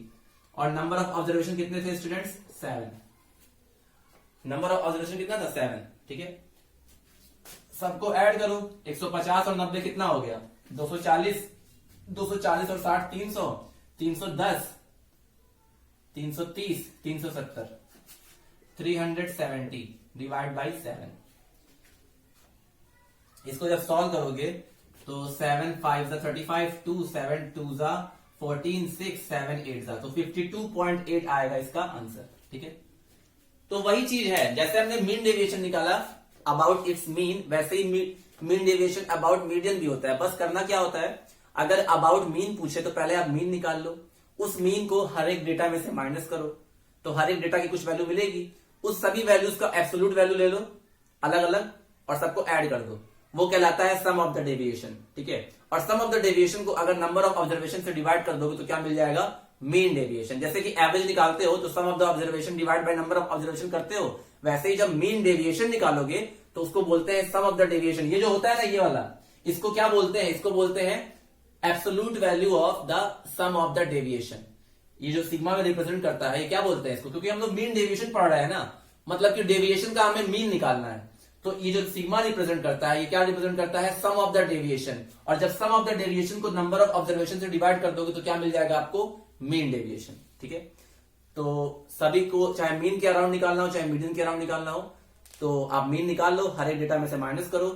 और नंबर ऑफ ऑब्जर्वेशन कितने थे स्टूडेंट्स 7। नंबर ऑफ ऑब्जर्वेशन कितना था 7, ठीक है। सबको ऐड करो, 150 और 90 कितना हो गया 240, 240 और 60 300, 310, 330, 370, 370 डिवाइड बाई 7। इसको जब सॉल्व करोगे तो 7 5 35, 2 7 2 14, 6 7 8 तो 52.8 आएगा इसका आंसर, ठीक है। तो वही चीज है, जैसे हमने मीन डेविएशन निकाला अबाउट इट्स मीन, वैसे ही मीन डेविएशन अबाउट मीडियन भी होता है। बस करना क्या होता है, अगर अबाउट मीन पूछे तो पहले आप मीन निकाल लो, उस मीन को हर एक डेटा में से माइनस करो, तो हर एक डेटा की कुछ वैल्यू मिलेगी, उस सभी वैल्यूज का एब्सोल्यूट वैल्यू ले लो अलग अलग और सबको ऐड कर दो, वो कहलाता है सम ऑफ द डेविएशन, ठीक है। और सम ऑफ द डेविएशन को अगर नंबर ऑफ ऑब्जर्वेशन से डिवाइड कर दोगे तो क्या मिल जाएगा मीन डेविएशन। जैसे कि एवरेज निकालते हो तो sum of the observation divide by number of observation करते हो, वैसे ही जब मीन डेविएशन निकालोगे तो उसको बोलते हैं सम ऑफ द डेविएशन। ये जो होता है ना ये वाला, इसको क्या बोलते हैं, इसको बोलते हैं absolute value of the sum of the deviation. ये जो सिग्मा में रिप्रेजेंट करता है, ये क्या बोलते हैं इसको, क्योंकि हम लोग मीन डेविएशन पढ़ रहे हैं ना, मतलब कि डेविएशन का हमें मीन निकालना है, तो ये जो सिग्मा रिप्रेजेंट करता है, ये क्या रिप्रेजेंट करता है सम ऑफ द डेविएशन। और जब सम ऑफ द डेविएशन को नंबर ऑफ ऑब्जर्वेशन से डिवाइड कर दोगे तो क्या मिल जाएगा आपको मीन डेविएशन, ठीक है। तो सभी को चाहे मीन के अराउंड निकालना हो चाहे मीडियन के अराउंड निकालना हो, तो आप मीन निकाल लो, हर एक डेटा में से माइनस करो,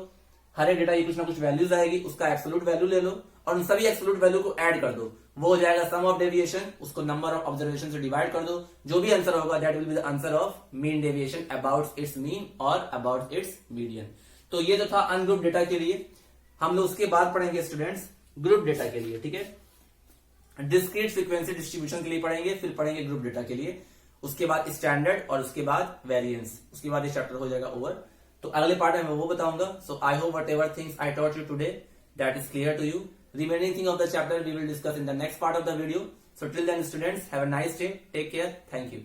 हर एक डेटा की कुछ ना कुछ वैल्यूज आएगी, उसका एब्सोल्यूट वैल्यू ले लो और उन सभी एब्सोल्यूट वैल्यू को ऐड कर दो, वो हो जाएगा सम ऑफ डेविएशन, उसको नंबर ऑफ ऑब्जर्वेशन से डिवाइड कर दो, जो भी आंसर होगा that will be the answer of mean deviation about its mean और अबाउट इट्स मीडियन। तो ये जो था अनग्रुप डेटा के लिए, हम लोग उसके बाद पढ़ेंगे स्टूडेंट्स ग्रुप डेटा के लिए, ठीक है। डिस्क्रीट फ्रीक्वेंसी डिस्ट्रीब्यूशन के लिए पढ़ेंगे, फिर पढ़ेंगे ग्रुप डेटा के लिए, उसके बाद स्टैंडर्ड और उसके बाद वेरिएंस, उसके बाद ये चैप्टर हो जाएगा ओवर। तो अगले पार्ट में मैं वो बताऊंगा। So I hope whatever things I taught you today that is clear to you. Remaining thing of the chapter we will discuss in the next part of the video. So till then students, have a nice day. Take care. Thank you.